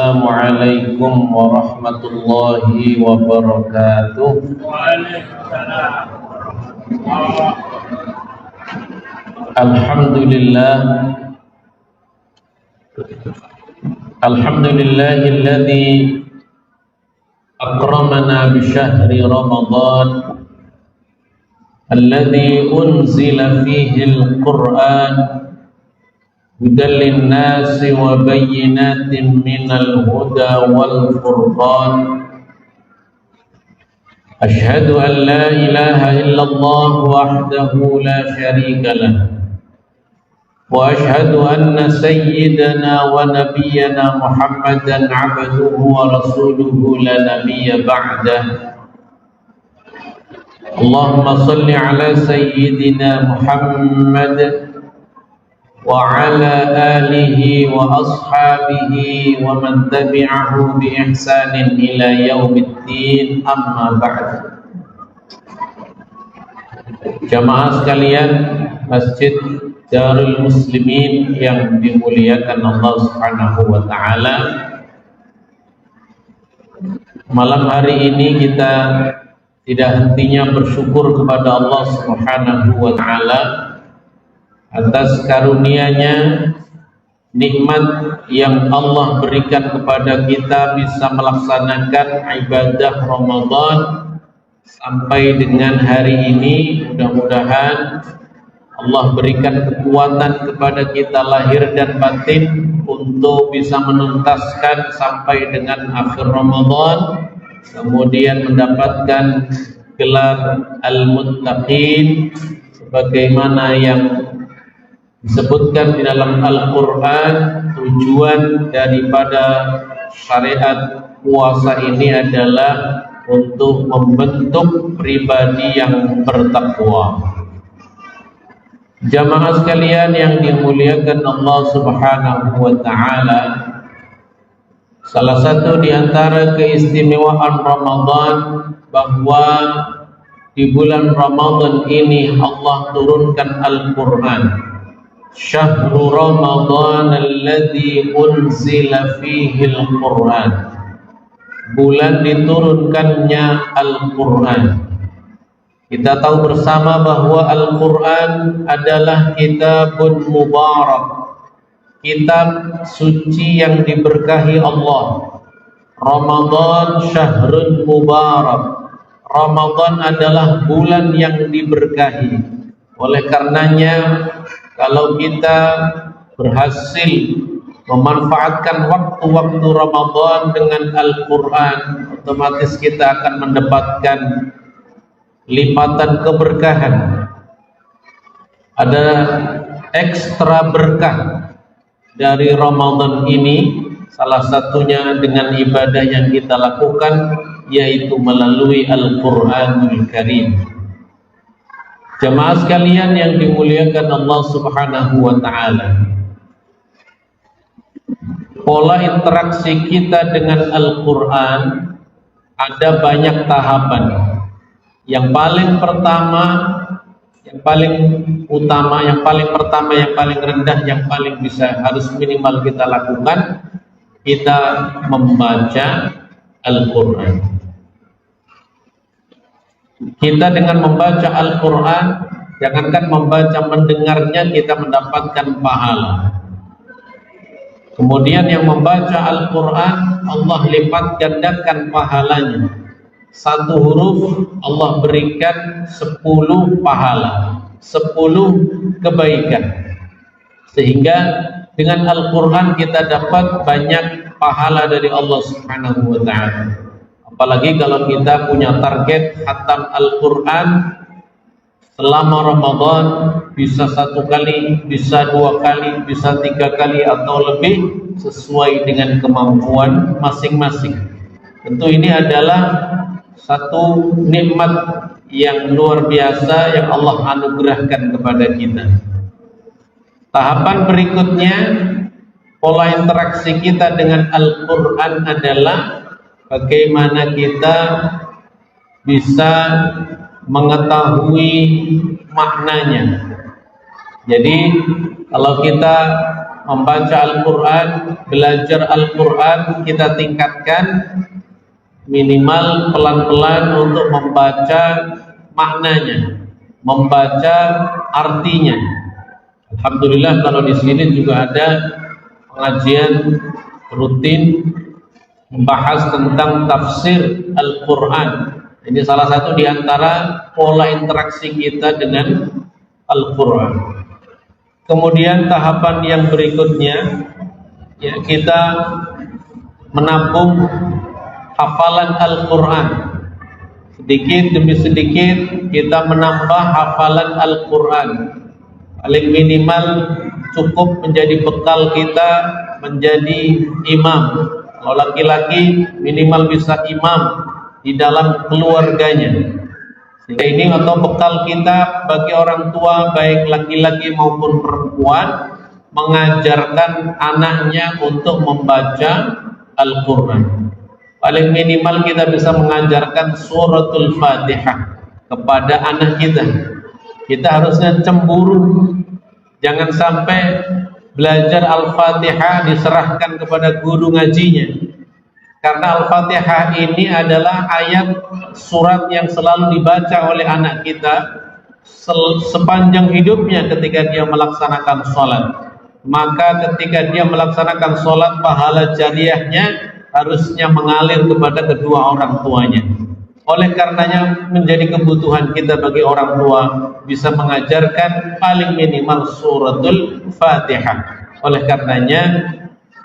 Assalamualaikum warahmatullahi wabarakatuh. Alhamdulillahilladzi akramana bi syahri Ramadan alladzi unzila fihi al-Qur'an hudan lin-nasi wa bayyinatin minal huda wal furqan. Asyhadu an la ilaha illallah wahdahu la syarika lah wa asyhadu anna sayyidana wa nabiyyana Muhammadan abduhu wa rasuluhu la nabiyya ba'dah. Allahumma salli ala sayyidina Muhammad wa ala alihi wa ashabihi wa man tabi'ahu bi ihsanin ila yaumiddin, amma ba'd. Jamaah sekalian Masjid Darul Muslimin yang dimuliakan Allah Subhanahu wa taala, malam hari ini kita tidak hentinya bersyukur kepada Allah Subhanahu wa taala atas karunia-Nya, nikmat yang Allah berikan kepada kita bisa melaksanakan ibadah Ramadan sampai dengan hari ini. Mudah-mudahan Allah berikan kekuatan kepada kita lahir dan batin untuk bisa menuntaskan sampai dengan akhir Ramadan, kemudian mendapatkan gelar Al-Muttaqin sebagaimana yang disebutkan di dalam Al-Quran. Tujuan daripada syariat puasa ini adalah untuk membentuk pribadi yang bertakwa. Jamaah sekalian yang dimuliakan Allah Subhanahu wa taala, salah satu di antara keistimewaan Ramadan bahwa di bulan Ramadan ini Allah turunkan Al-Quran. Syahrul Ramadan alladzi unzila fihi al-Quran. Bulan diturunkannya Al-Quran. Kita tahu bersama bahwa Al-Quran adalah kitabun mubarak, kitab suci yang diberkahi Allah. Ramadan syahrun mubarak. Ramadan adalah bulan yang diberkahi. Oleh karenanya, kalau kita berhasil memanfaatkan waktu-waktu Ramadan dengan Al-Quran, otomatis kita akan mendapatkan lipatan keberkahan. Ada ekstra berkah dari Ramadan ini, salah satunya dengan ibadah yang kita lakukan, yaitu melalui Al-Quranul Karim. Jemaah sekalian yang dimuliakan Allah Subhanahu wa taala, pola interaksi kita dengan Al-Quran ada banyak tahapan. Yang paling pertama, yang paling utama, yang paling pertama, yang paling rendah, yang paling bisa harus minimal kita lakukan, kita membaca Al-Quran. Kita dengan membaca Al-Quran, jangankan membaca, mendengarnya kita mendapatkan pahala. Kemudian yang membaca Al-Quran, Allah lipat gandakan pahalanya. Satu huruf Allah berikan 10 pahala, 10 kebaikan. Sehingga dengan Al-Quran kita dapat banyak pahala dari Allah Subhanahu wa ta'ala. Apalagi kalau kita punya target khatam Al-Quran selama Ramadan, bisa 1 kali, bisa 2 kali, bisa 3 kali atau lebih, sesuai dengan kemampuan masing-masing. Tentu ini adalah satu nikmat yang luar biasa yang Allah anugerahkan kepada kita. Tahapan berikutnya, pola interaksi kita dengan Al-Quran adalah bagaimana kita bisa mengetahui maknanya. Jadi kalau kita membaca Al-Quran, belajar Al-Quran kita tingkatkan minimal pelan-pelan untuk membaca maknanya, membaca artinya. Alhamdulillah kalau di sini juga ada pengajian rutin membahas tentang tafsir Al-Quran. Ini salah satu di antara pola interaksi kita dengan Al-Quran. Kemudian tahapan yang berikutnya, ya, kita menampung hafalan Al-Quran. Sedikit demi sedikit kita menambah hafalan Al-Quran. Paling minimal cukup menjadi bekal kita menjadi imam. Kalau laki-laki minimal bisa imam di dalam keluarganya. Sehingga ini atau bekal kita bagi orang tua baik laki-laki maupun perempuan, mengajarkan anaknya untuk membaca Al-Quran. Paling minimal kita bisa mengajarkan suratul Fatihah kepada anak kita. Kita harusnya cemburu, jangan sampai belajar Al-Fatihah diserahkan kepada guru ngajinya. Karena Al-Fatihah ini adalah ayat surat yang selalu dibaca oleh anak kita sepanjang hidupnya ketika dia melaksanakan sholat. Maka ketika dia melaksanakan sholat, pahala jariahnya harusnya mengalir kepada kedua orang tuanya. Oleh karenanya menjadi kebutuhan kita bagi orang tua bisa mengajarkan paling minimal suratul Fatihah. Oleh karenanya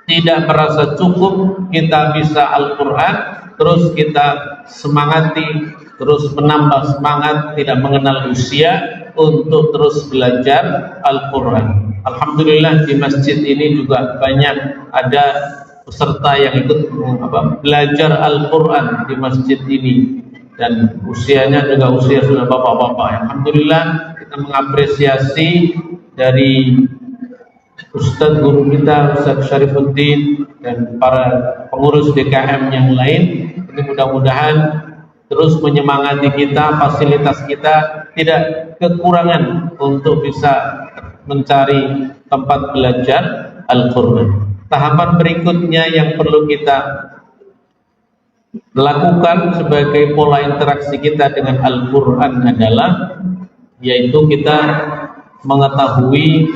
tidak merasa cukup kita bisa Al-Quran terus kita semangati, terus menambah semangat, tidak mengenal usia untuk terus belajar Al-Quran. Alhamdulillah di masjid ini juga banyak ada peserta yang ikut belajar Al-Quran di masjid ini, dan usianya juga usia sudah bapak-bapak. Alhamdulillah kita mengapresiasi dari Ustadz guru kita Ustadz Syarifuddin dan para pengurus DKM yang lain. Ini mudah-mudahan terus menyemangati kita, fasilitas kita tidak kekurangan untuk bisa mencari tempat belajar Al-Quran. Tahapan berikutnya yang perlu kita lakukan sebagai pola interaksi kita dengan Al-Quran adalah yaitu kita mengetahui,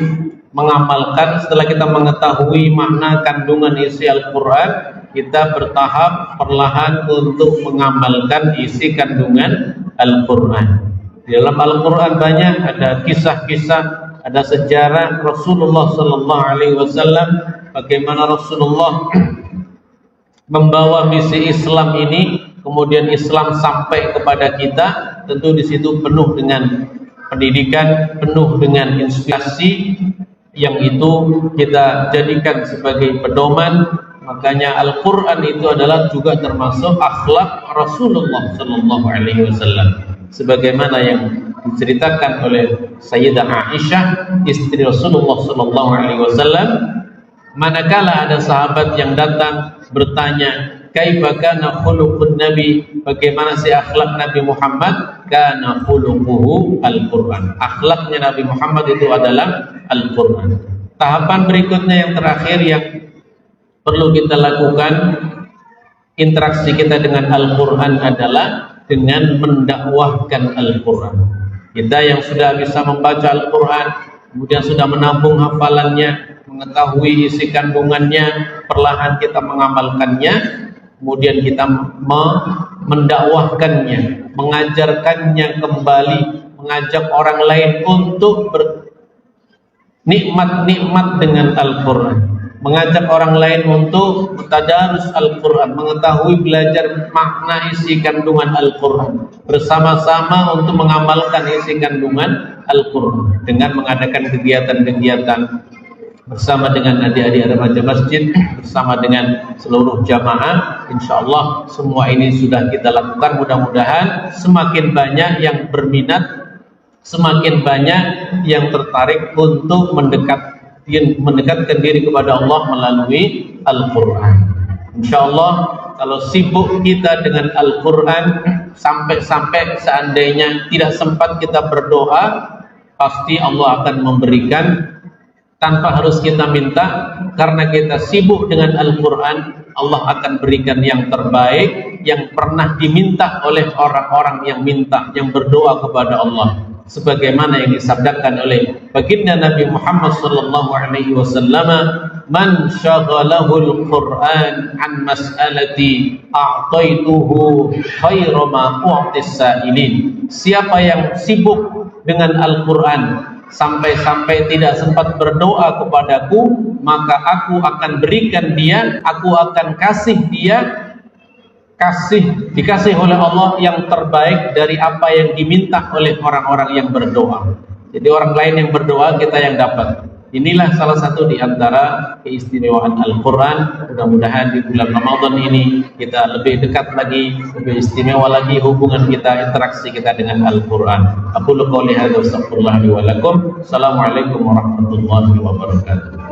mengamalkan. Setelah kita mengetahui makna kandungan isi Al-Quran, kita bertahap perlahan untuk mengamalkan isi kandungan Al-Quran. Di dalam Al-Quran banyak ada kisah-kisah, ada sejarah Rasulullah Sallallahu Alaihi Wasallam, bagaimana Rasulullah membawa misi Islam ini, kemudian Islam sampai kepada kita. Tentu di situ penuh dengan pendidikan, penuh dengan inspirasi, yang itu kita jadikan sebagai pedoman. Makanya Al-Quran itu adalah juga termasuk akhlak Rasulullah Sallallahu Alaihi Wasallam, sebagaimana yang diceritakan oleh Sayyidah Aisyah, istri Rasulullah Sallallahu Alaihi Wasallam. Manakala ada sahabat yang datang bertanya, kaifa kana khuluqun Nabi, bagaimana si akhlak Nabi Muhammad? Kana khuluquhu Al-Quran, akhlaknya Nabi Muhammad itu adalah Al-Quran. Tahapan berikutnya yang terakhir yang perlu kita lakukan interaksi kita dengan Al-Quran adalah dengan mendakwahkan Al-Quran. Kita yang sudah bisa membaca Al-Quran, kemudian sudah menampung hafalannya, mengetahui isi kandungannya, perlahan kita mengamalkannya, kemudian kita mendakwahkannya, mengajarkannya kembali, mengajak orang lain untuk nikmat-nikmat dengan Al-Quran, mengajak orang lain untuk tadarus Al-Quran, mengetahui, belajar makna isi kandungan Al-Quran, bersama-sama untuk mengamalkan isi kandungan Al-Quran dengan mengadakan kegiatan-kegiatan bersama dengan adik-adik remaja masjid, bersama dengan seluruh jamaah. Insyaallah semua ini sudah kita lakukan. Mudah-mudahan semakin banyak yang berminat, semakin banyak yang tertarik untuk mendekatkan diri kepada Allah melalui Al-Quran. Insyaallah kalau sibuk kita dengan Al-Quran, sampai-sampai seandainya tidak sempat kita berdoa, pasti Allah akan memberikan tanpa harus kita minta, karena kita sibuk dengan Al-Quran. Allah akan berikan yang terbaik yang pernah diminta oleh orang-orang yang minta, yang berdoa kepada Allah, sebagaimana yang disabdakan oleh baginda Nabi Muhammad sallallahu alaihi wasallam, man syaghalahul Qur'an an mas'alati a'taituhu khairu ma u'tis sa'ilin. Siapa yang sibuk dengan Al-Quran sampai-sampai tidak sempat berdoa kepadaku, maka aku akan berikan dia, aku akan kasih dia, dikasih oleh Allah yang terbaik dari apa yang diminta oleh orang-orang yang berdoa. Jadi orang lain yang berdoa, kita yang dapat. Inilah salah satu di antara keistimewaan Al-Quran. Mudah-mudahan di bulan Ramadan ini kita lebih dekat lagi, lebih istimewa lagi hubungan kita, interaksi kita dengan Al-Quran. Aku qouli hadza wa astaghfirullah li wa lakum. Assalamualaikum warahmatullahi wabarakatuh.